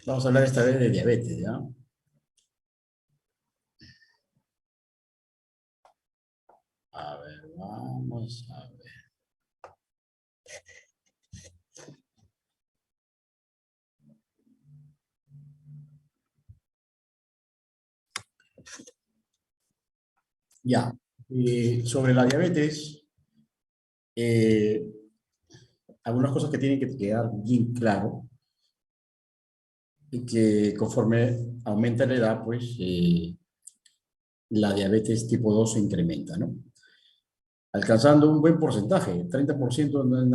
Vamos a hablar esta vez de diabetes, ¿ya? A ver, vamos a ver. Ya. Sobre la diabetes, eh, algunas cosas que tienen que quedar bien claro y que conforme aumenta la edad, pues la diabetes tipo 2 se incrementa, ¿no? Alcanzando un buen porcentaje, 30% no es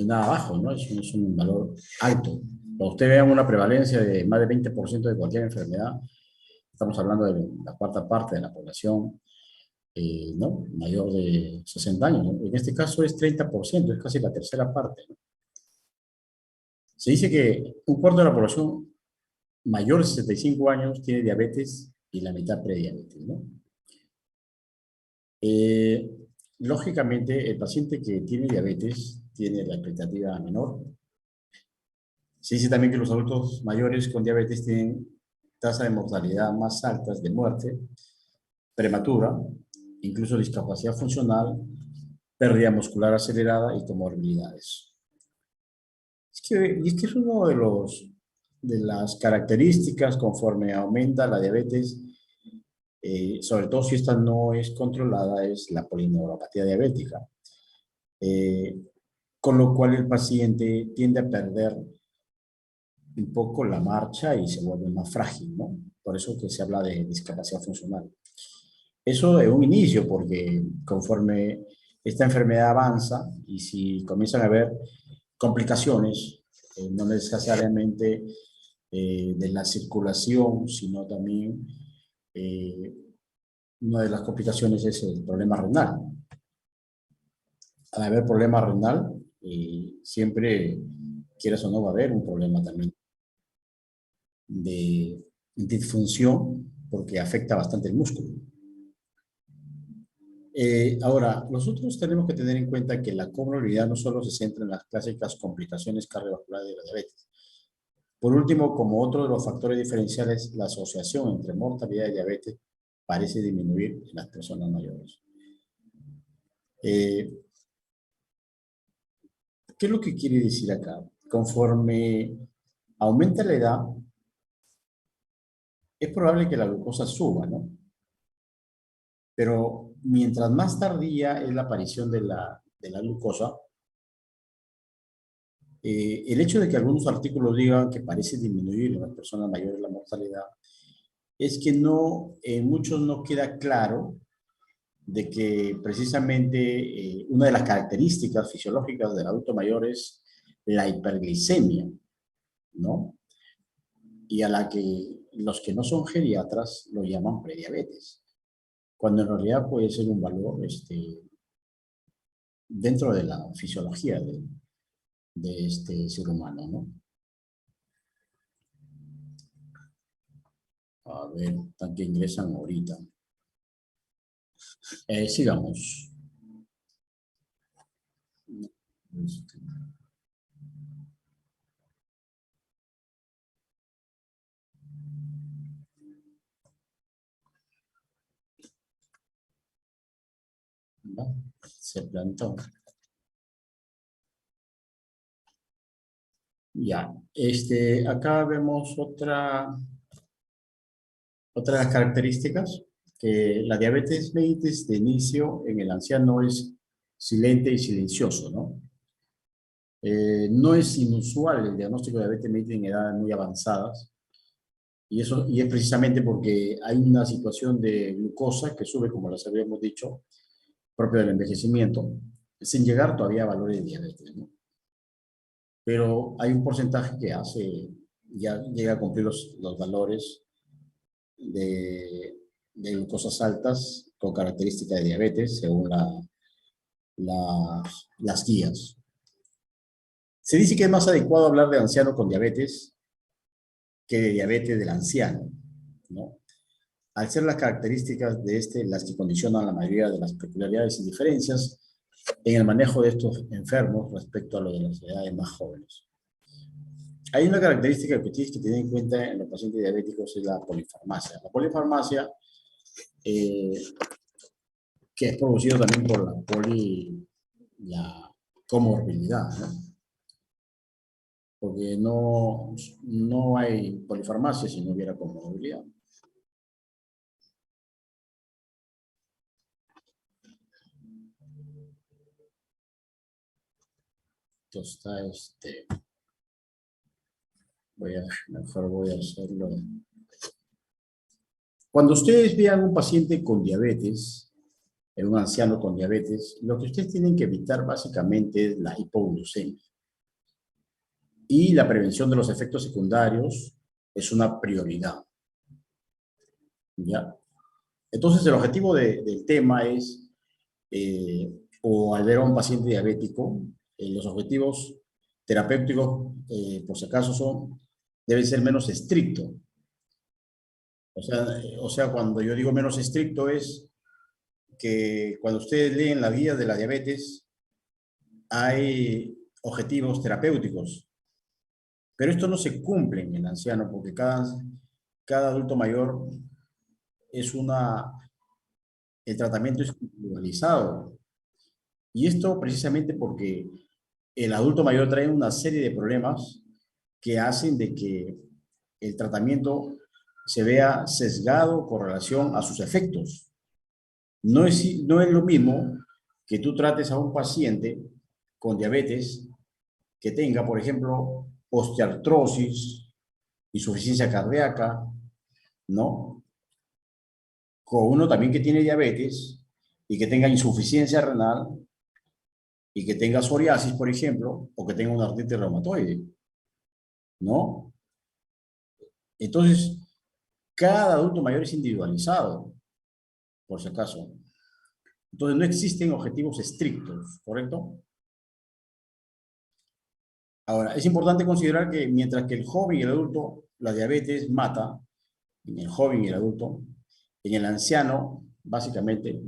nada bajo, ¿no? Es un valor alto. Cuando usted vea una prevalencia de más de 20% de cualquier enfermedad, estamos hablando de la cuarta parte de la población, ¿no? Mayor de 60 años, ¿no? En este caso es 30%, es casi la tercera parte, ¿no? Se dice que un cuarto de la población mayor de 65 años tiene diabetes y la mitad prediabetes, ¿no? Eh, Lógicamente, el paciente que tiene diabetes tiene la expectativa menor. Se dice también que los adultos mayores con diabetes tienen tasa de mortalidad más altas de muerte prematura, incluso discapacidad funcional, pérdida muscular acelerada y comorbilidades. Y es que es uno de las características conforme aumenta la diabetes, sobre todo si esta no es controlada, es la polineuropatía diabética, eh, con lo cual el paciente tiende a perder un poco la marcha y se vuelve más frágil, ¿no? Por eso que se habla de discapacidad funcional. Eso es un inicio, porque conforme esta enfermedad avanza y si comienzan a haber complicaciones, no necesariamente de la circulación, sino también eh, una de las complicaciones es el problema renal. Al haber problema renal, siempre, quieras o no, va a haber un problema también de disfunción porque afecta bastante el músculo. Ahora, nosotros tenemos que tener en cuenta que la comorbilidad no solo se centra en las clásicas complicaciones cardiovasculares de la diabetes. Por último, como otro de los factores diferenciales, la asociación entre mortalidad y diabetes parece disminuir en las personas mayores. Eh, ¿Qué es lo que quiere decir acá? Conforme aumenta la edad, es probable que la glucosa suba, ¿no? Pero mientras más tardía es la aparición de la glucosa, el hecho de que algunos artículos digan que parece disminuir en las personas mayores la mortalidad, es que no, en muchos no queda claro de que precisamente una de las características fisiológicas del adulto mayor es la hiperglicemia, ¿no? Y a la que los que no son geriatras lo llaman prediabetes, cuando en realidad puede ser un valor dentro de la fisiología de este ser humano, ¿no? A ver, tan que ingresan ahorita. Sigamos. Este, ¿no? Se plantó. Ya, acá vemos otra de las características, que la diabetes mellitus de inicio en el anciano es silente y silencioso, ¿no? No es inusual el diagnóstico de diabetes mellitus en edades muy avanzadas, y es precisamente porque hay una situación de glucosa que sube, como les habíamos dicho, propio del envejecimiento, sin llegar todavía a valores de diabetes, ¿no? Pero hay un porcentaje que ya llega a cumplir los valores de glucosas altas con característica de diabetes, según las guías. Se dice que es más adecuado hablar de anciano con diabetes que de diabetes del anciano, ¿no? Al ser las características de las que condicionan la mayoría de las peculiaridades y diferencias en el manejo de estos enfermos respecto a lo de las edades más jóvenes. Hay una característica que tienes que tener en cuenta en los pacientes diabéticos, es la polifarmacia. La polifarmacia, eh, que es producido también por la comorbilidad, ¿no? Porque no hay polifarmacia si no hubiera comorbilidad. Entonces está mejor voy a hacerlo. Cuando ustedes vean un paciente con diabetes, un anciano con diabetes, lo que ustedes tienen que evitar básicamente es la hipoglucemia. Y la prevención de los efectos secundarios es una prioridad. ¿Ya? Entonces, el objetivo del tema es, o al ver a un paciente diabético, los objetivos terapéuticos, por si acaso, deben ser menos estrictos. O sea, cuando yo digo menos estricto es que cuando ustedes leen la guía de la diabetes, hay objetivos terapéuticos, pero esto no se cumple en el anciano porque cada adulto mayor es el tratamiento es individualizado. Y esto precisamente porque el adulto mayor trae una serie de problemas que hacen de que el tratamiento se vea sesgado con relación a sus efectos. No es lo mismo que tú trates a un paciente con diabetes que tenga, por ejemplo, osteoartrosis, insuficiencia cardíaca, ¿no? Con uno también que tiene diabetes y que tenga insuficiencia renal y que tenga psoriasis, por ejemplo, o que tenga una artritis reumatoide, ¿no? Entonces, cada adulto mayor es individualizado, por si acaso. Entonces, no existen objetivos estrictos, ¿correcto? Ahora, es importante considerar que mientras que el joven y el adulto, la diabetes mata, en el joven y el adulto, en el anciano, básicamente,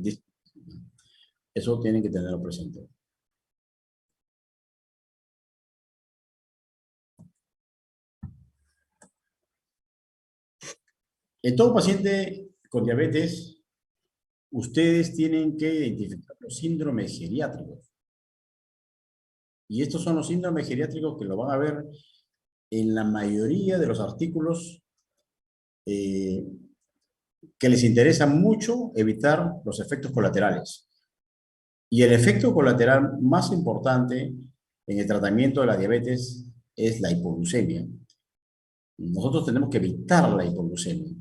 eso tienen que tenerlo presente. En todo paciente con diabetes, ustedes tienen que identificar los síndromes geriátricos. Y estos son los síndromes geriátricos que lo van a ver en la mayoría de los artículos eh, que les interesa mucho evitar los efectos colaterales. Y el efecto colateral más importante en el tratamiento de la diabetes es la hipoglucemia. Nosotros tenemos que evitar la hipoglucemia.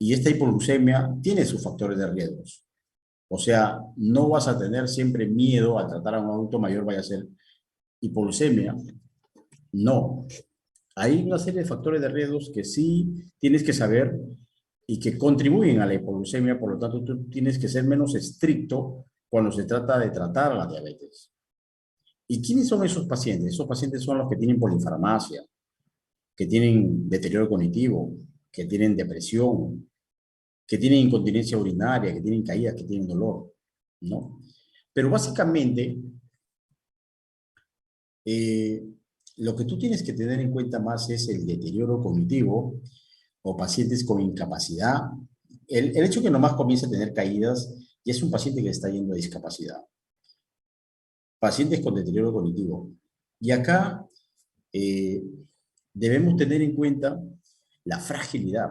Y esta hipoglucemia tiene sus factores de riesgos. O sea, no vas a tener siempre miedo al tratar a un adulto mayor, vaya a ser hipoglucemia. No. Hay una serie de factores de riesgos que sí tienes que saber y que contribuyen a la hipoglucemia, por lo tanto tú tienes que ser menos estricto cuando se trata de tratar la diabetes. ¿Y quiénes son esos pacientes? Esos pacientes son los que tienen polifarmacia, que tienen deterioro cognitivo, que tienen depresión, que tienen incontinencia urinaria, que tienen caídas, que tienen dolor, ¿no? Pero básicamente, eh, lo que tú tienes que tener en cuenta más es el deterioro cognitivo o pacientes con incapacidad. El hecho que nomás comience a tener caídas y es un paciente que está yendo a discapacidad. Pacientes con deterioro cognitivo. Y acá eh, debemos tener en cuenta la fragilidad.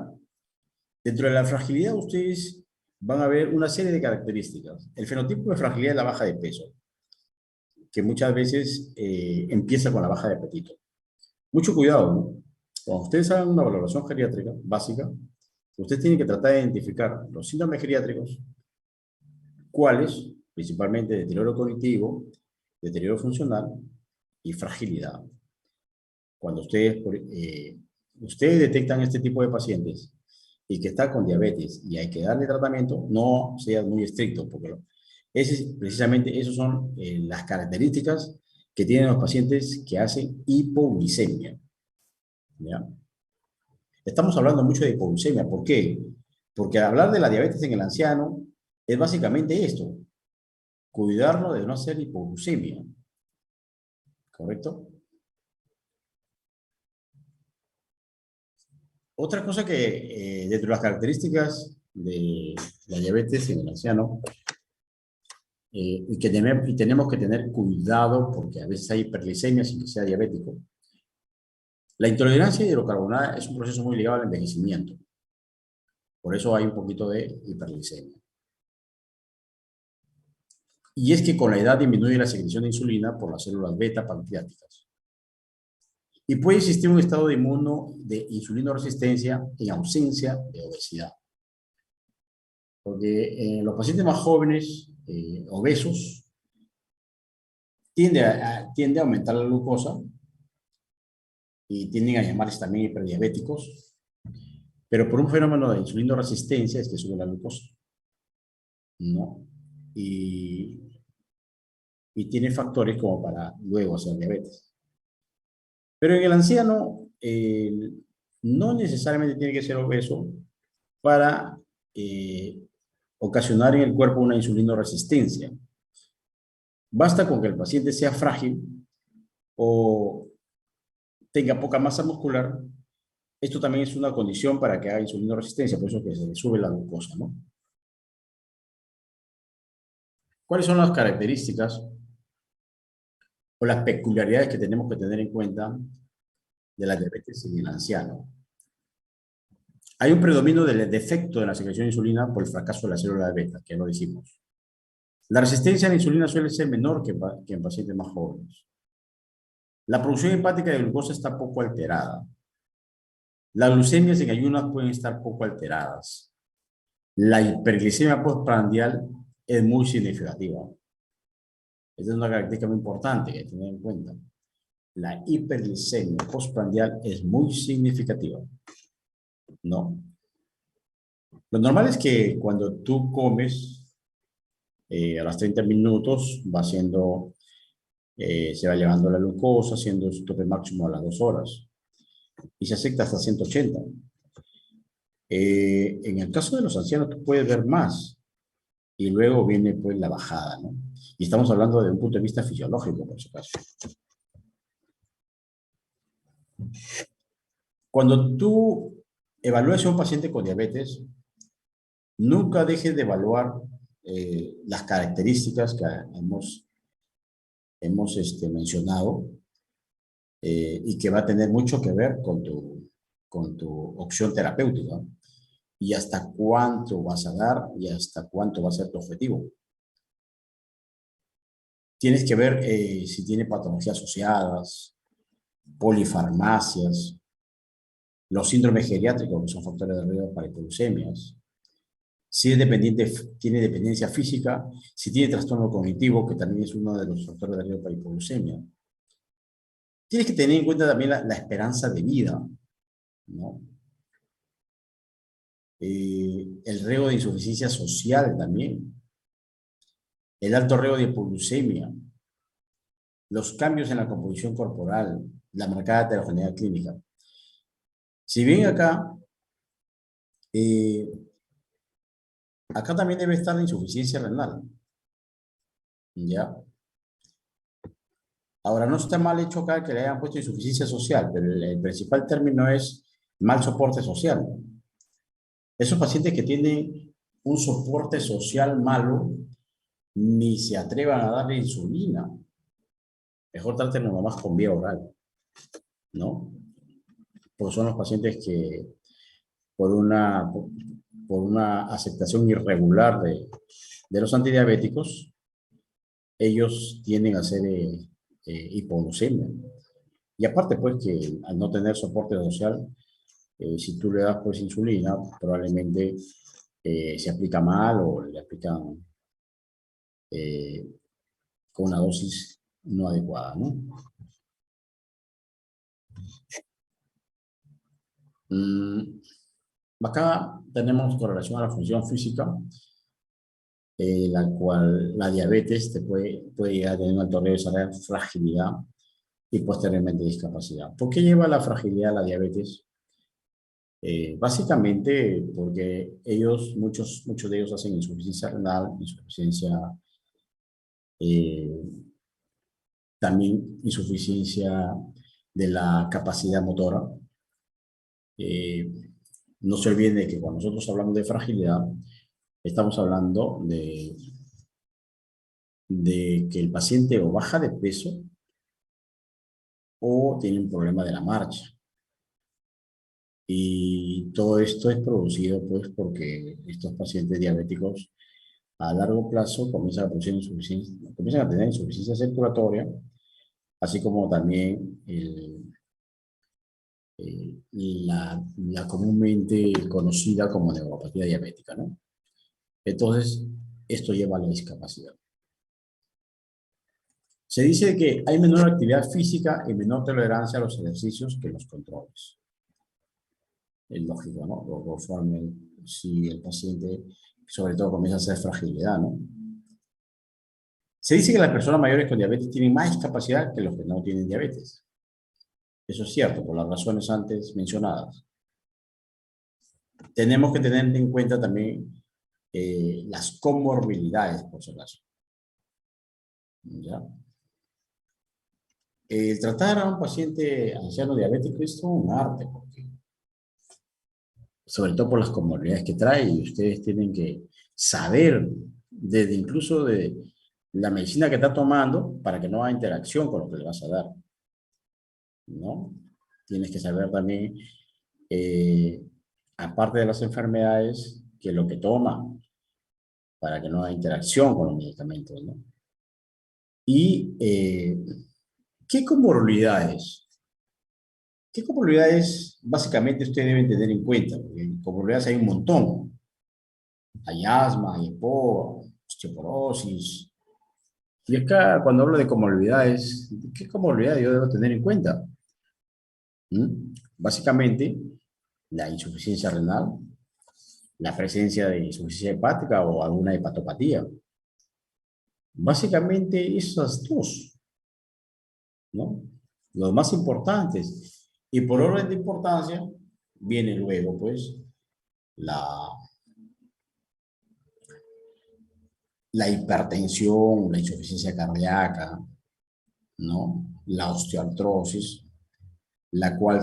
Dentro de la fragilidad ustedes van a ver una serie de características. El fenotipo de fragilidad es la baja de peso, que muchas veces empieza con la baja de apetito. Mucho cuidado, ¿no? Cuando ustedes hagan una valoración geriátrica básica, ustedes tienen que tratar de identificar los síndromes geriátricos, cuáles, principalmente deterioro cognitivo, deterioro funcional y fragilidad. Cuando ustedes detectan este tipo de pacientes y que está con diabetes y hay que darle tratamiento, no sean muy estrictos, porque precisamente esas son las características que tienen los pacientes que hacen hipoglicemia. ¿Ya? Estamos hablando mucho de hipoglucemia. ¿Por qué? Porque hablar de la diabetes en el anciano es básicamente esto, cuidarlo de no hacer hipoglucemia. ¿Correcto? Otra cosa que dentro de las características de la diabetes en el anciano, y tenemos que tener cuidado porque a veces hay hiperglicemia sin que sea diabético. La intolerancia a hidrocarbonadas es un proceso muy ligado al envejecimiento. Por eso hay un poquito de hiperglicemia. Y es que con la edad disminuye la secreción de insulina por las células beta pancreáticas. Y puede existir un estado de insulinoresistencia en ausencia de obesidad. Porque los pacientes más jóvenes, obesos, tiende a aumentar la glucosa y tienden a llamarse también hiperdiabéticos, pero por un fenómeno de insulinoresistencia es que sube la glucosa, ¿no? Y, y tiene factores como para luego hacer diabetes. Pero en el anciano, no necesariamente tiene que ser obeso para ocasionar en el cuerpo una insulinoresistencia. Basta con que el paciente sea frágil o tenga poca masa muscular. Esto también es una condición para que haga insulinoresistencia, por eso que se le sube la glucosa, ¿no? ¿Cuáles son las características o las peculiaridades que tenemos que tener en cuenta de la diabetes en el anciano? Hay un predominio del defecto de la secreción de insulina por el fracaso de la célula beta, que lo decimos. La resistencia a la insulina suele ser menor que en pacientes más jóvenes. La producción hepática de glucosa está poco alterada. Las glucemias en ayunas pueden estar poco alteradas. La hiperglicemia postprandial es muy significativa. Esta es una característica muy importante que hay que tener en cuenta. La hiperglicemia postprandial es muy significativa, ¿no? Lo normal es que cuando tú comes, a los 30 minutos se va elevando la glucosa, siendo su tope máximo a las 2 horas, y se acepta hasta 180. En el caso de los ancianos, tú puedes ver más, y luego viene pues la bajada, ¿no? Y estamos hablando de un punto de vista fisiológico, por supuesto. Cuando tú evalúes a un paciente con diabetes, nunca dejes de evaluar las características que hemos mencionado, y que va a tener mucho que ver con tu opción terapéutica y hasta cuánto vas a dar y hasta cuánto va a ser tu objetivo. Tienes que ver si tiene patologías asociadas, polifarmacias, los síndromes geriátricos, que son factores de riesgo para hipoglucemias, si es dependiente, tiene dependencia física, si tiene trastorno cognitivo, que también es uno de los factores de riesgo para hipoglucemia. Tienes que tener en cuenta también la esperanza de vida, ¿no? El riesgo de insuficiencia social también, el alto riesgo de hipoglucemia, los cambios en la composición corporal, la marcada heterogeneidad clínica. Si bien eh, acá también debe estar la insuficiencia renal, ¿ya? Ahora, no está mal hecho acá que le hayan puesto insuficiencia social, pero el principal término es mal soporte social. Esos pacientes que tienen un soporte social malo, ni se atrevan a darle insulina. Mejor traten nomás con vía oral, ¿no? Porque son los pacientes que por por una aceptación irregular de los antidiabéticos, ellos tienden a hacer hipoglucemia. Y aparte, pues, que al no tener soporte social, si tú le das, pues, insulina, probablemente se aplica mal o le aplican eh, con una dosis no adecuada, ¿no? Mm, Acá tenemos con relación a la función física, la cual la diabetes puede llegar a tener un alto riesgo de desarrollar fragilidad y posteriormente discapacidad. ¿Por qué lleva la fragilidad a la diabetes? Básicamente porque muchos de ellos hacen insuficiencia renal, eh, también insuficiencia de la capacidad motora. No se olviden de que cuando nosotros hablamos de fragilidad, estamos hablando de que el paciente o baja de peso o tiene un problema de la marcha. Y todo esto es producido pues porque estos pacientes diabéticos a largo plazo comienzan a producir insuficiencia, comienzan a tener insuficiencia circulatoria, así como también la comúnmente conocida como neuropatía diabética, ¿no? Entonces, esto lleva a la discapacidad. Se dice que hay menor actividad física y menor tolerancia a los ejercicios que los controles. Es lógico, ¿no? Conforme si el paciente, sobre todo, comienza a hacer fragilidad, ¿no? Se dice que las personas mayores con diabetes tienen más discapacidad que los que no tienen diabetes. Eso es cierto, por las razones antes mencionadas. Tenemos que tener en cuenta también las comorbilidades, por si acaso. ¿Ya? El tratar a un paciente anciano diabético es todo un arte, porque, sobre todo por las comorbilidades que trae, y ustedes tienen que saber, desde incluso de la medicina que está tomando, para que no haya interacción con lo que le vas a dar, ¿no? Tienes que saber también, eh, aparte de las enfermedades, que es lo que toma, para que no haya interacción con los medicamentos, ¿no? Y, ¿qué comorbilidades? ¿Qué comorbilidades básicamente ustedes deben tener en cuenta? Porque comorbilidades hay un montón. Hay asma, hay EPOC, osteoporosis. Y acá, cuando hablo de comorbilidades, ¿qué comorbilidades yo debo tener en cuenta? Básicamente, la insuficiencia renal, la presencia de insuficiencia hepática o alguna hepatopatía. Básicamente, esas dos, ¿no? Los más importantes. Y por orden de importancia, viene luego, pues, la, la hipertensión, la insuficiencia cardíaca, ¿no? La osteoartrosis, la cual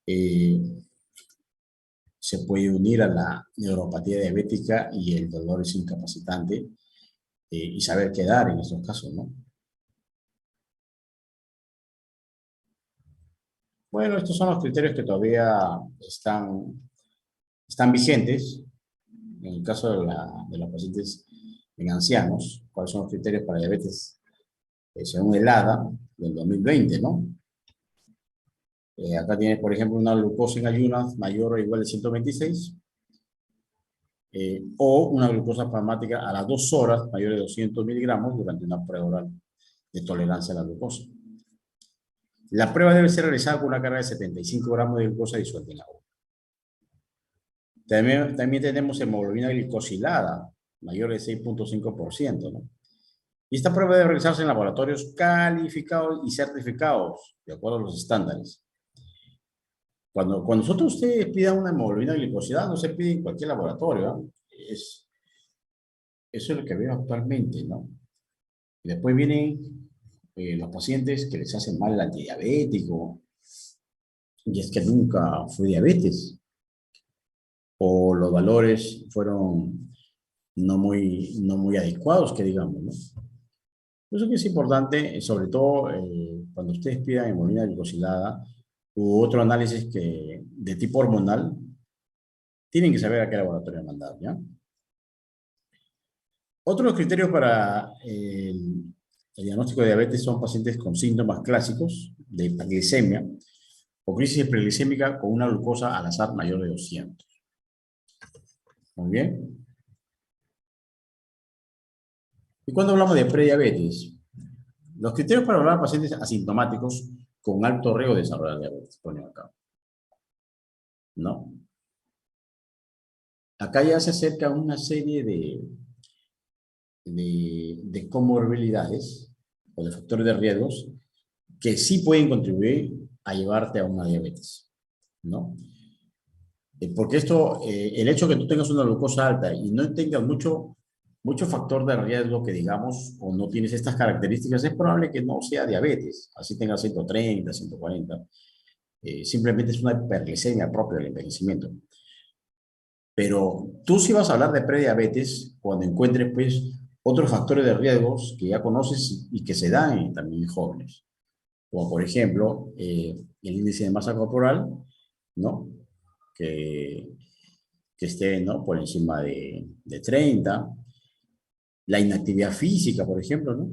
eh, se puede unir a la neuropatía diabética y el dolor es incapacitante y saber qué dar en estos casos, ¿no? Bueno, estos son los criterios que todavía están vigentes en el caso de los pacientes en ancianos. ¿Cuáles son los criterios para diabetes según el ADA del 2020, ¿no? Acá tienes, por ejemplo, una glucosa en ayunas mayor o igual de 126, o una glucosa plasmática a las 2 horas mayor de 200 miligramos durante una prueba oral de tolerancia a la glucosa. La prueba debe ser realizada con una carga de 75 gramos de glucosa disuelta en agua. También tenemos hemoglobina glicosilada, mayor de 6,5%, ¿no? Y esta prueba debe realizarse en laboratorios calificados y certificados, de acuerdo a los estándares. Cuando nosotros ustedes pidan una hemoglobina glicosilada, no se pide en cualquier laboratorio, ¿no? Eso es lo que veo actualmente, ¿no? Y después vienen los pacientes que les hacen mal el antidiabético, y es que nunca fue diabetes, o los valores fueron no muy adecuados, que digamos, ¿no? Por eso que es importante, sobre todo cuando ustedes pidan hemoglobina glicosilada u otro análisis de tipo hormonal, tienen que saber a qué laboratorio mandar, ¿ya? Otros criterios para el diagnóstico de diabetes son pacientes con síntomas clásicos de hiperglicemia o crisis preglicémica con una glucosa al azar mayor de 200. Muy bien. ¿Y cuando hablamos de prediabetes? Los criterios para hablar de pacientes asintomáticos con alto riesgo de desarrollar diabetes, ponen acá, ¿no? Acá ya se acerca una serie de comorbilidades o de factores de riesgos que sí pueden contribuir a llevarte a una diabetes, ¿no? Porque el hecho de que tú tengas una glucosa alta y no tengas mucho factor de riesgo que digamos, o no tienes estas características, es probable que no sea diabetes, así tengas 130, 140. simplemente es una hiperglicemia propia del envejecimiento. Pero tú sí vas a hablar de prediabetes cuando encuentres, pues, otros factores de riesgos que ya conoces y que se dan también en jóvenes, como por ejemplo el índice de masa corporal, ¿no? Que, que esté, ¿no? Por encima de 30, la inactividad física, por ejemplo, ¿no?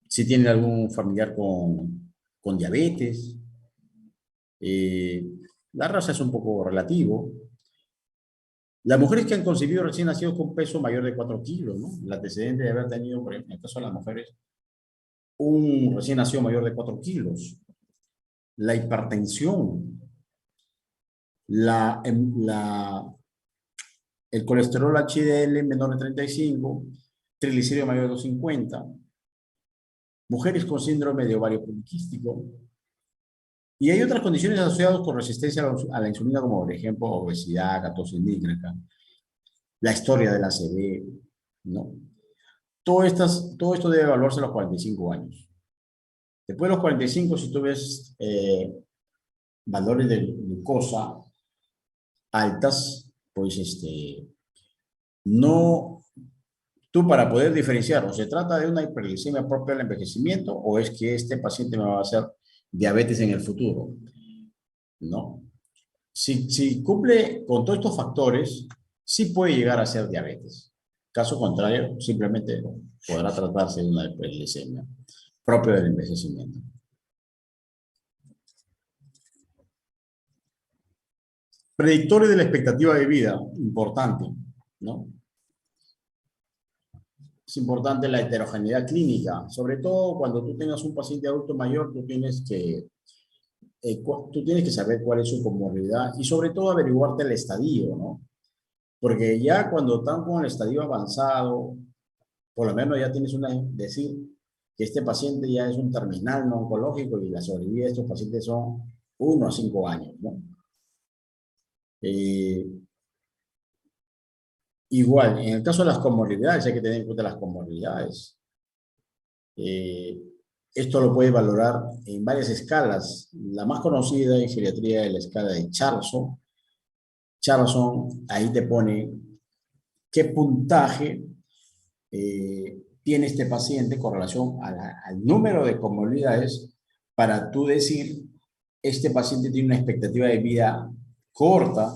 Si tienen algún familiar con diabetes, eh, la raza es un poco relativo. Las mujeres que han concebido recién nacidos con peso mayor de 4 kilos, ¿no? El antecedente de haber tenido, por ejemplo, en el caso de las mujeres, un recién nacido mayor de 4 kilos. La hipertensión, la, la, el colesterol HDL menor de 35, triglicéridos mayor de 250, mujeres con síndrome de ovario poliquístico. Y hay otras condiciones asociadas con resistencia a la insulina, como por ejemplo obesidad, cetosis nígrica, la historia de la ACV, ¿no? Todo esto debe evaluarse a los 45 años. Después de los 45, si tú ves valores de glucosa altas, pues no, tú para poder diferenciar, o se trata de una hiperglicemia propia del envejecimiento, o es que este paciente me va a hacer diabetes en el futuro, ¿no? Si cumple con todos estos factores, sí puede llegar a ser diabetes. Caso contrario, simplemente podrá tratarse de una hiperglicemia propia del envejecimiento. Predictores de la expectativa de vida, importante, ¿no? Es importante la heterogeneidad clínica, sobre todo cuando tú tengas un paciente adulto mayor, tú tienes que saber cuál es su comorbilidad y sobre todo averiguarte el estadio, ¿no? Porque ya cuando están con el estadio avanzado, por lo menos ya tienes decir que este paciente ya es un terminal no oncológico y la sobrevida de estos pacientes son 1 a 5 años, ¿no? Eh, Igual, en el caso de las comorbilidades, hay que tener en cuenta las comorbilidades. Eh, Esto lo puedes valorar en varias escalas. La más conocida en geriatría es la escala de Charlson. Charlson ahí te pone qué puntaje tiene este paciente con relación al número de comorbilidades para tú decir, este paciente tiene una expectativa de vida corta,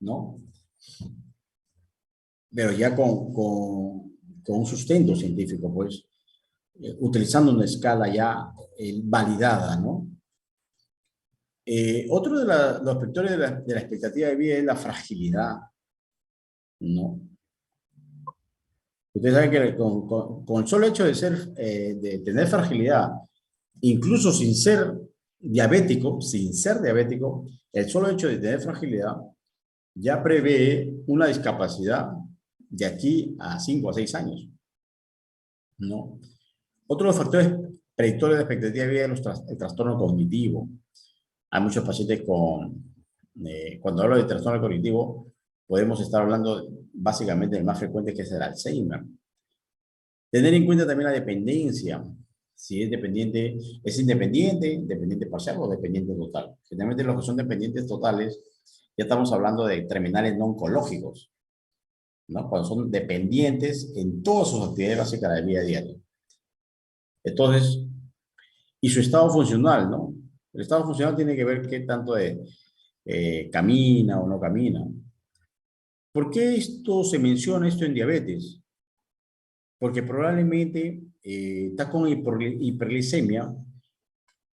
¿no? Pero ya con un sustento científico, pues, utilizando una escala ya validada, ¿no? Otro de los factores de la expectativa de vida es la fragilidad, ¿no? Ustedes saben que con el solo hecho de tener fragilidad, incluso sin ser diabético, el solo hecho de tener fragilidad ya prevé una discapacidad de aquí a 5 a 6 años, ¿no? Otro de los factores predictores de expectativa de vida es el trastorno cognitivo. Hay muchos pacientes cuando hablo de trastorno cognitivo, podemos estar hablando básicamente del más frecuente, que es el Alzheimer. Tener en cuenta también la dependencia, si es dependiente, es independiente, dependiente parcial o dependiente total. Generalmente los que son dependientes totales, ya estamos hablando de terminales no oncológicos, ¿no? Cuando son dependientes en todas sus actividades básicas de la vida diaria. Entonces, y su estado funcional, ¿no? El estado funcional tiene que ver qué tanto camina o no camina. ¿Por qué se menciona esto en diabetes? Porque probablemente está con hiperglicemia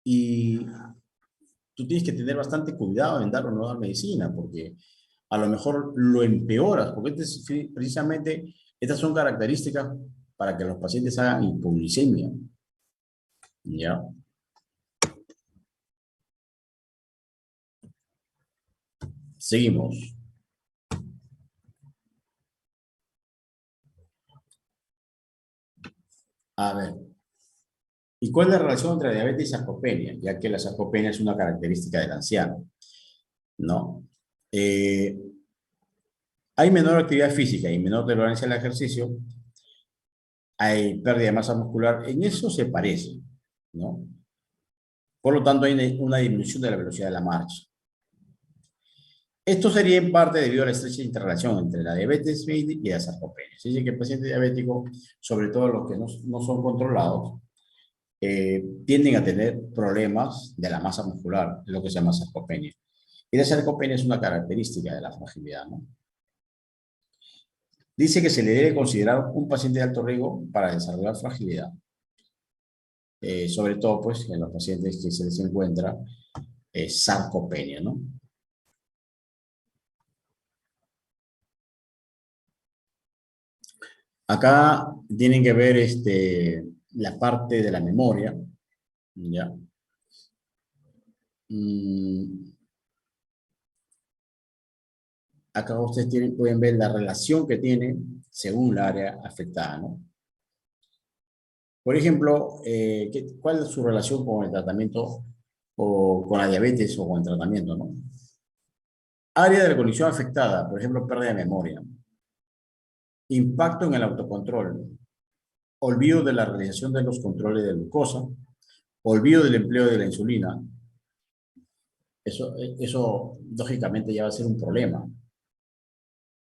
y tú tienes que tener bastante cuidado en dar o no dar medicina, porque a lo mejor lo empeoras, porque precisamente estas son características para que los pacientes hagan hipoglicemia. ¿Ya? Seguimos. A ver, ¿y cuál es la relación entre diabetes y sarcopenia? Ya que la sarcopenia es una característica del anciano, ¿no? Eh, Hay menor actividad física y menor tolerancia al ejercicio, hay pérdida de masa muscular, en eso se parece, ¿no? Por lo tanto, hay una disminución de la velocidad de la marcha. Esto sería en parte debido a la estrecha interrelación entre la diabetes y la sarcopenia. Se dice que el paciente diabético, sobre todo los que no son controlados, tienden a tener problemas de la masa muscular, lo que se llama sarcopenia. Y la sarcopenia es una característica de la fragilidad, ¿no? Dice que se le debe considerar un paciente de alto riesgo para desarrollar fragilidad. Sobre todo, pues, en los pacientes que se les encuentra sarcopenia, ¿no? Acá tienen que ver la parte de la memoria, ¿ya? Acá ustedes pueden ver la relación que tiene según la área afectada, ¿no? Por ejemplo, ¿cuál es su relación con el tratamiento o con la diabetes o con el tratamiento, ¿no? Área de la condición afectada, por ejemplo, pérdida de memoria, impacto en el autocontrol, olvido de la realización de los controles de glucosa, olvido del empleo de la insulina. Eso lógicamente ya va a ser un problema,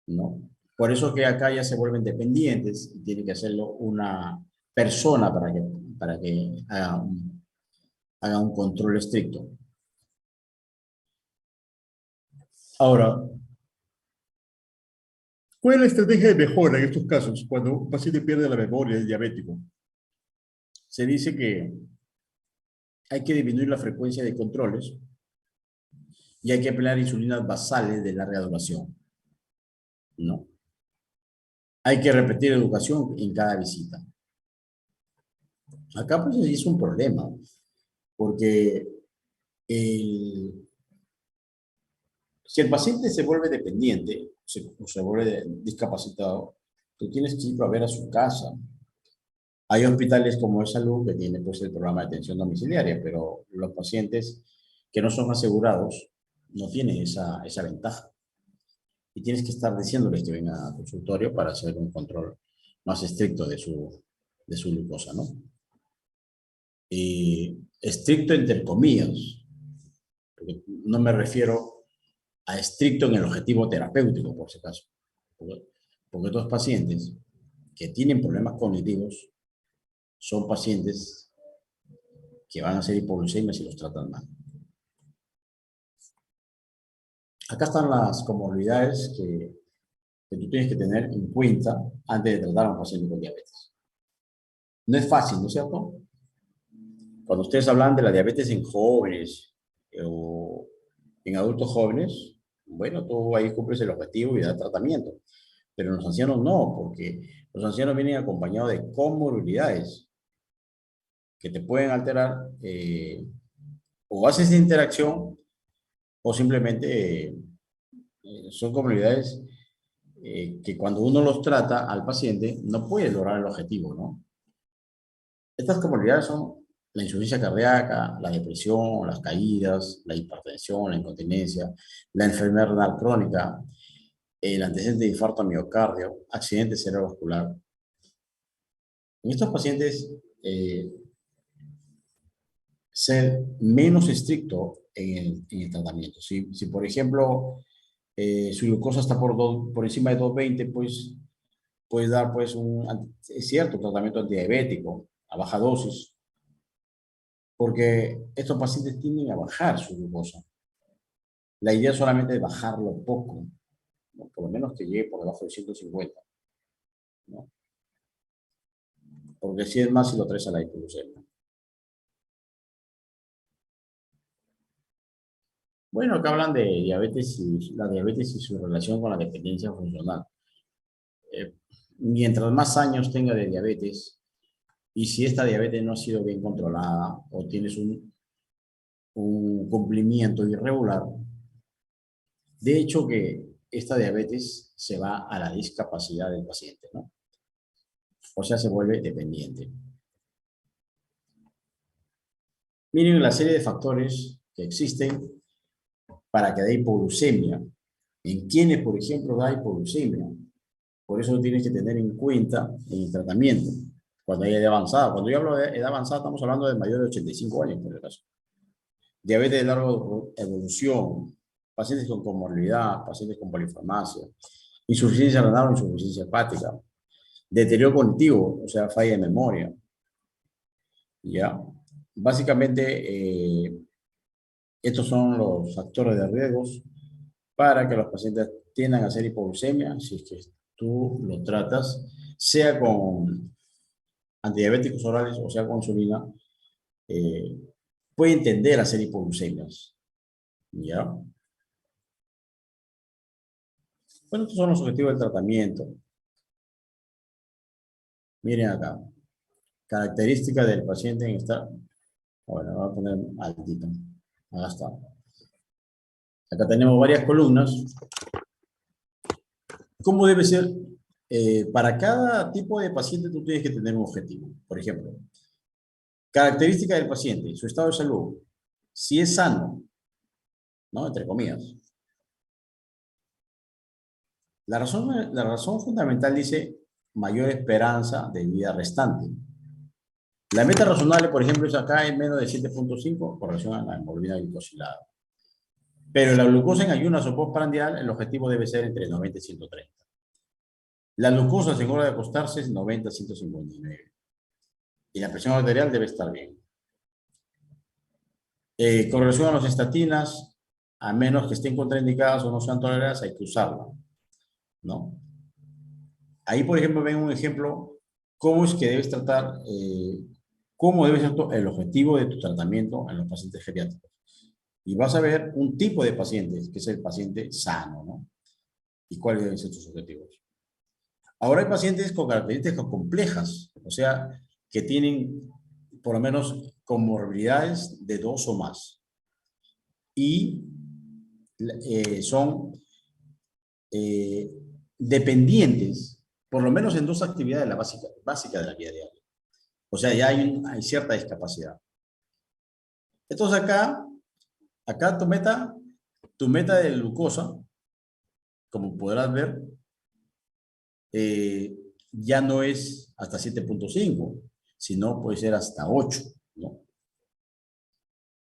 ¿no? Por eso que acá ya se vuelven dependientes y tiene que hacerlo una persona para que haga un control estricto. Ahora, ¿cuál es la estrategia de mejora en estos casos cuando un paciente pierde la memoria, es diabético? Se dice que hay que disminuir la frecuencia de controles y hay que aplicar insulinas basales de larga duración, ¿no? Hay que repetir educación en cada visita. Acá pues es un problema, porque si el paciente se vuelve dependiente, se vuelve discapacitado, tú tienes que ir a ver a su casa. Hay hospitales como es Salud que tiene pues el programa de atención domiciliaria, pero los pacientes que no son asegurados no tienen esa ventaja. Y tienes que estar diciéndoles que vengan al consultorio para hacer un control más estricto de su glucosa, ¿no? Y estricto entre comillas, porque no me refiero a estricto en el objetivo terapéutico, por si acaso. Porque estos pacientes que tienen problemas cognitivos son pacientes que van a ser hipoglucemias si los tratan mal. Acá están las comorbilidades que tú tienes que tener en cuenta antes de tratar a un paciente con diabetes. No es fácil, ¿no es cierto? Cuando ustedes hablan de la diabetes en jóvenes o en adultos jóvenes, bueno, tú ahí cumples el objetivo y das tratamiento. Pero en los ancianos no, porque los ancianos vienen acompañados de comorbilidades que te pueden alterar o haces interacción o simplemente son comorbilidades que cuando uno los trata al paciente no puede lograr el objetivo, ¿no? Estas comorbilidades son la insuficiencia cardíaca, la depresión, las caídas, la hipertensión, la incontinencia, la enfermedad renal crónica, el antecedente de infarto a miocardio, accidente cerebrovascular. En estos pacientes, ser menos estricto en el tratamiento. Si, por ejemplo, su glucosa está por encima de 220, pues puedes dar pues, es cierto, tratamiento antidiabético a baja dosis, porque estos pacientes tienden a bajar su glucosa. La idea es solamente bajarlo poco, ¿no? Por lo menos que llegue por debajo de 150, ¿no? Porque si es más si lo traes a la hipoglucemia. Bueno, acá hablan de diabetes y la diabetes y su relación con la dependencia funcional. Eh, Mientras más años tenga de diabetes y si esta diabetes no ha sido bien controlada o tienes un cumplimiento irregular, de hecho que esta diabetes se va a la discapacidad del paciente, ¿no? O sea, se vuelve dependiente. Miren la serie de factores que existen para que dé hipoglucemia. En quienes, por ejemplo, da hipoglucemia. Por eso lo tienes que tener en cuenta en el tratamiento, cuando hay edad avanzada. Cuando yo hablo de edad avanzada, estamos hablando de mayores de 85 años, por el caso. diabetes de larga evolución, pacientes con comorbilidad, pacientes con polifarmacia, insuficiencia renal o insuficiencia hepática, deterioro cognitivo, o sea, falla de memoria, ¿ya? Básicamente, estos son los factores de riesgos para que los pacientes tiendan a hacer hipoglucemia, si es que tú lo tratas, sea con antidiabéticos orales o sea con insulina, eh, pueden tender a hacer hipoglucemias, ¿ya? Bueno, estos son los objetivos del tratamiento. Miren acá, características del paciente en esta, bueno, voy a poner altito, acá está. Acá tenemos varias columnas. ¿Cómo debe ser? Para cada tipo de paciente tú tienes que tener un objetivo. Por ejemplo, característica del paciente, su estado de salud. Si es sano, ¿no? Entre comillas. La razón fundamental dice mayor esperanza de vida restante. La meta razonable, por ejemplo, es acá en menos de 7.5 con relación a la hemoglobina glicosilada. Pero la glucosa en ayunas o postprandial, el objetivo debe ser entre 90 y 130. La glucosa en hora de acostarse es 90 a 159. Y la presión arterial debe estar bien. Con relación a las estatinas, a menos que estén contraindicadas o no sean toleradas, hay que usarla, ¿no? Ahí, por ejemplo, ven un ejemplo, cómo es que debes tratar, cómo debe ser el objetivo de tu tratamiento en los pacientes geriátricos. Y vas a ver un tipo de pacientes, que es el paciente sano, ¿no? Y cuáles deben ser sus objetivos. Ahora hay pacientes con características complejas, o sea, que tienen por lo menos comorbilidades de 2 o más. Y son dependientes, por lo menos en 2 actividades de la básica de la vida diaria. O sea, ya hay cierta discapacidad. Entonces acá tu meta de glucosa, como podrás ver, ya no es hasta 7.5, sino puede ser hasta 8, ¿no?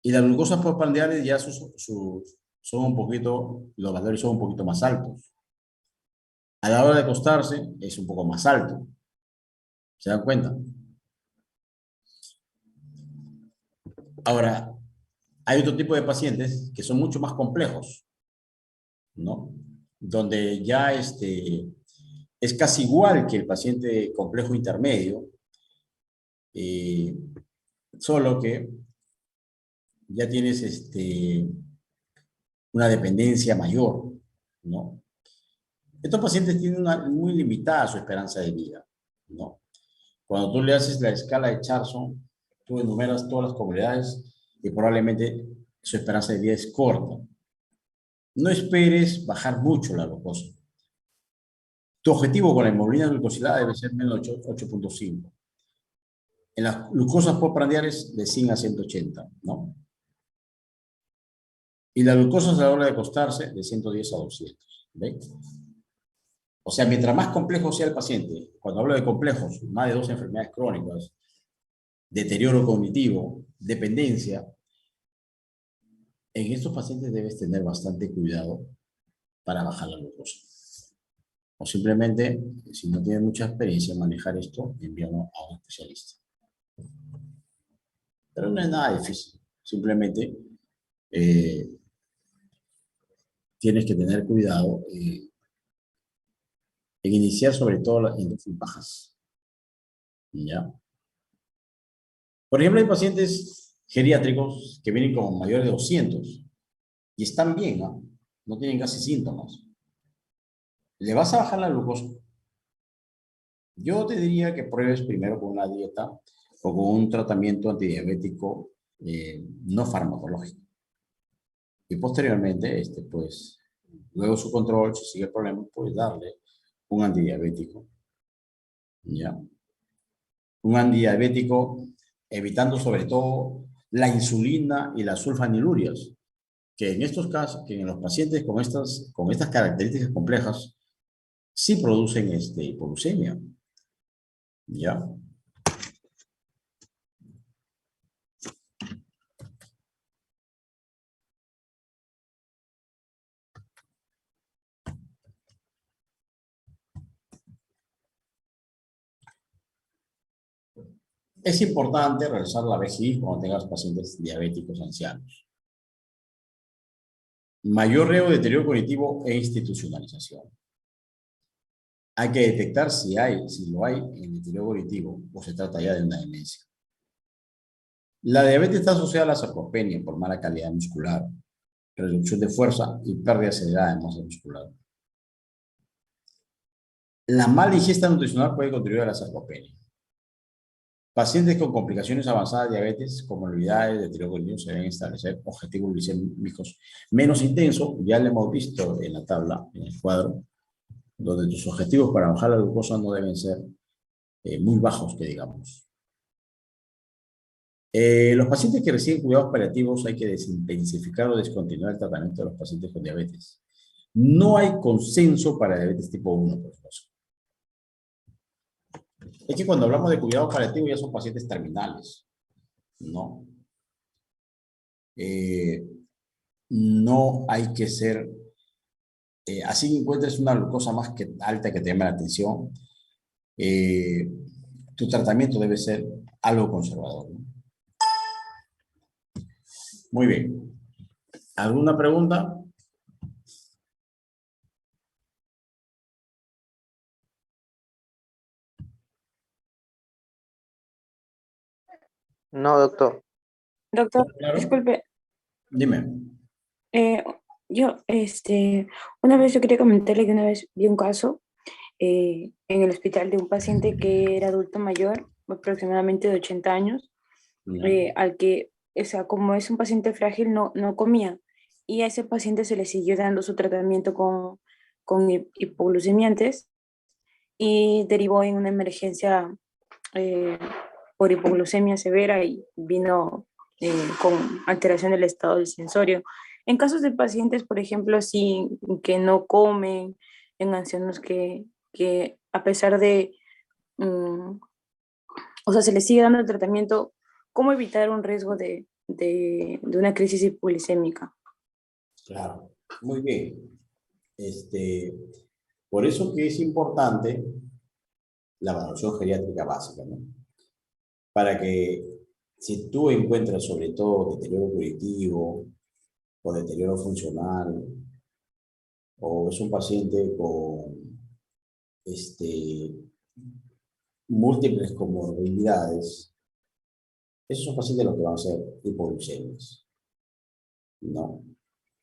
Y las glucosas postprandiales ya son un poquito, los valores son un poquito más altos. A la hora de acostarse es un poco más alto. ¿Se dan cuenta? Ahora, hay otro tipo de pacientes que son mucho más complejos, ¿no? Donde ya es casi igual que el paciente complejo intermedio, eh, solo que ya tienes una dependencia mayor, ¿no? Estos pacientes tienen muy limitada su esperanza de vida, ¿no? Cuando tú le haces la escala de Charson, tú enumeras todas las comunidades y probablemente su esperanza de vida es corta. No esperes bajar mucho la glucosa. Tu objetivo con la hemoglobina glicosilada debe ser menos de 8.5. En las glucosas postprandiales de 100 a 180, ¿no? Y la glucosa a la hora de acostarse de 110 a 200. ¿Ves? O sea, mientras más complejo sea el paciente, cuando hablo de complejos, más de 2 enfermedades crónicas, deterioro cognitivo, dependencia, en estos pacientes debes tener bastante cuidado para bajar la glucosa. O simplemente, si no tienes mucha experiencia en manejar esto, envíalo a un especialista. Pero no es nada difícil. Simplemente eh, tienes que tener cuidado en iniciar sobre todo en dosis bajas. ¿Ya? Por ejemplo, hay pacientes geriátricos que vienen como mayores de 200 y están bien, ¿no? No tienen casi síntomas. ¿Le vas a bajar la glucosa? Yo te diría que pruebes primero con una dieta o con un tratamiento antidiabético no farmacológico. Y posteriormente, pues, luego su control, si sigue el problema, pues darle un antidiabético. ¿Ya? Un antidiabético evitando sobre todo la insulina y las sulfanilurias, que en estos casos, que en los pacientes con estas características complejas, sí producen hipoglucemia. ¿Ya? Es importante realizar la VGI cuando tengas pacientes diabéticos ancianos. Mayor riesgo de deterioro cognitivo e institucionalización. Hay que detectar si lo hay en deterioro cognitivo o se trata ya de una demencia. La diabetes está asociada a la sarcopenia por mala calidad muscular, reducción de fuerza y pérdida acelerada de masa muscular. La mala ingesta nutricional puede contribuir a la sarcopenia. Pacientes con complicaciones avanzadas de diabetes, comorbilidades, deterioro cognitivo, se deben establecer objetivos glicémicos menos intensos. Ya lo hemos visto en la tabla, en el cuadro, donde tus objetivos para bajar la glucosa no deben ser muy bajos, que digamos. Los pacientes que reciben cuidados paliativos hay que desintensificar o descontinuar el tratamiento de los pacientes con diabetes. No hay consenso para diabetes tipo 1, por supuesto. Es que cuando hablamos de cuidados paliativos ya son pacientes terminales, ¿no? No hay que ser, así que encuentres una glucosa más que alta que te llame la atención, tu tratamiento debe ser algo conservador, ¿no? Muy bien. ¿Alguna pregunta? No, doctor. Doctor, Claro. disculpe, Dime. eh, una vez yo quería comentarle que una vez vi un caso en el hospital de un paciente que era adulto mayor, aproximadamente de 80 años, Ya. al que, o sea, como es un paciente frágil, no comía. Y a ese paciente se le siguió dando su tratamiento con hipoglucemiantes y derivó en una emergencia eh, por hipoglucemia severa y vino con alteración del estado del sensorio. En casos de pacientes, por ejemplo, así que no comen, en ancianos que a pesar de, mm, o sea, se les sigue dando el tratamiento, ¿cómo evitar un riesgo de una crisis hipoglucémica? Claro. Muy bien. Por eso que es importante la evaluación geriátrica básica, ¿no? Para que si tú encuentras sobre todo deterioro cognitivo o deterioro funcional, o es un paciente con múltiples comorbilidades, esos son pacientes los que van a ser hipoglucemias, ¿no?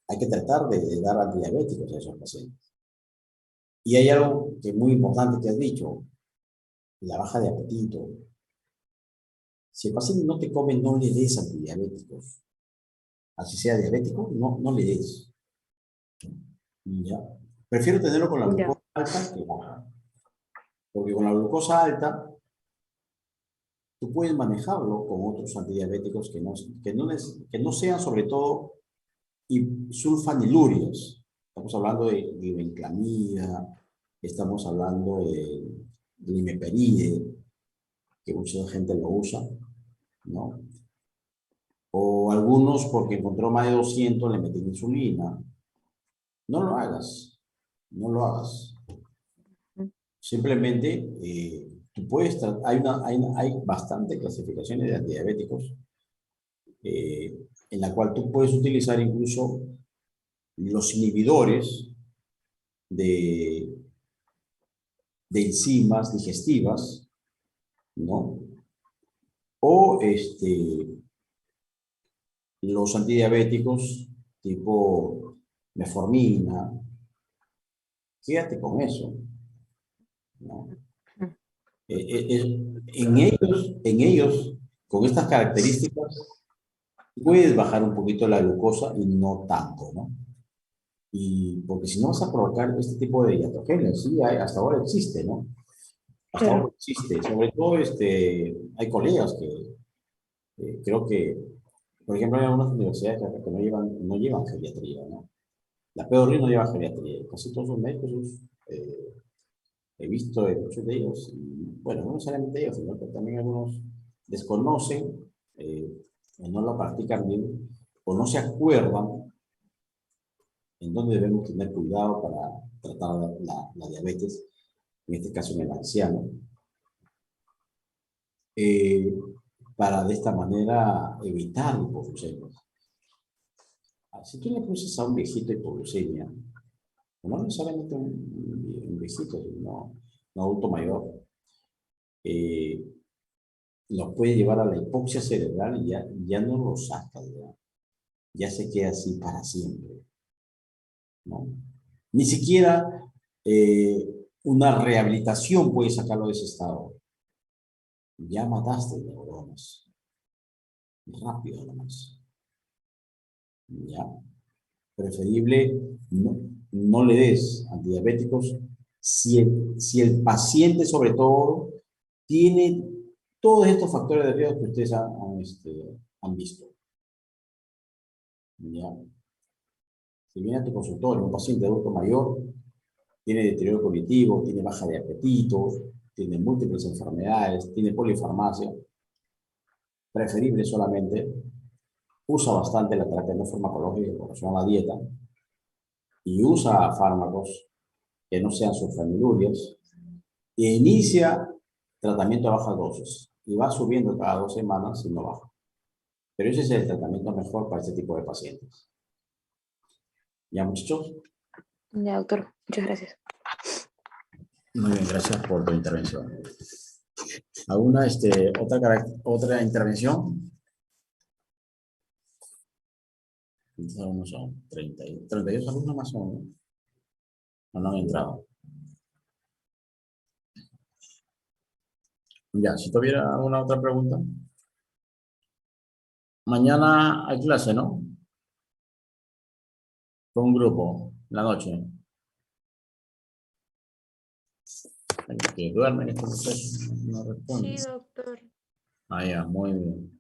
Hay que tratar de dar antidiabéticos a esos pacientes. Y hay algo que es muy importante que has dicho, la baja de apetito. Si el paciente no te come, no le des antidiabéticos. Así sea diabético, no le des. ¿Ya? Prefiero tenerlo con la Ya, glucosa alta que baja. Porque con la glucosa alta, tú puedes manejarlo con otros antidiabéticos que no sean sobre todo sulfanilurias. Estamos hablando de glibenclamida, estamos hablando de imeperide, que mucha gente lo usa, ¿no? O algunos porque encontró más de 200 le meten insulina. No lo hagas, no lo hagas. Simplemente, tú puedes, hay bastante clasificaciones de antidiabéticos en la cual tú puedes utilizar incluso los inhibidores de, de enzimas digestivas, ¿no? O los antidiabéticos tipo metformina, quédate con eso, ¿no? En ellos, con estas características, puedes bajar un poquito la glucosa y no tanto, ¿no? Y porque si no vas a provocar este tipo de diatogenes, sí, hasta ahora existe, ¿no? Hasta ahora claro. existe. Sobre todo, hay colegas que creo que, por ejemplo, hay algunas universidades que no llevan geriatría, ¿no? La PEORRI no lleva geriatría. Casi todos los médicos he visto en muchos de ellos, y, bueno, no necesariamente ellos, sino que también algunos desconocen, o no lo practican bien, o no se acuerdan en dónde debemos tener cuidado para tratar la diabetes, en este caso en el anciano. eh, para de esta manera evitar hipoglucemia. Si tú le produces a un viejito hipoglucemia, no necesariamente un viejito, sino un adulto mayor, eh, lo puede llevar a la hipoxia cerebral y ya no lo saca, ya se queda así para siempre, ¿no? Ni siquiera una rehabilitación puede sacarlo de ese estado. Ya mataste neuronas. Rápido nomás. ¿Ya? Preferible no le des antidiabéticos si el paciente sobre todo tiene todos estos factores de riesgo que ustedes han visto. ¿Ya? Si viene a tu consultorio un paciente adulto mayor, tiene deterioro cognitivo, tiene baja de apetito, tiene múltiples enfermedades, tiene polifarmacia, preferible solamente, usa bastante la terapia no farmacológica con relación a la dieta y usa fármacos que no sean sulfamilureas e inicia tratamiento a bajas dosis y va subiendo cada 2 semanas y no baja. Pero ese es el tratamiento mejor para este tipo de pacientes. ¿Ya, muchachos? Ya, doctor, muchas gracias. Muy bien, gracias por tu intervención. ¿Alguna otra intervención? Son 32 alumnos más o menos. No han entrado. Ya, si tuviera alguna otra pregunta. Mañana hay clase, ¿no? Con un grupo, en la noche. Que duermen estos muchachos, no responden. Sí, doctor. Ah, ya, muy bien.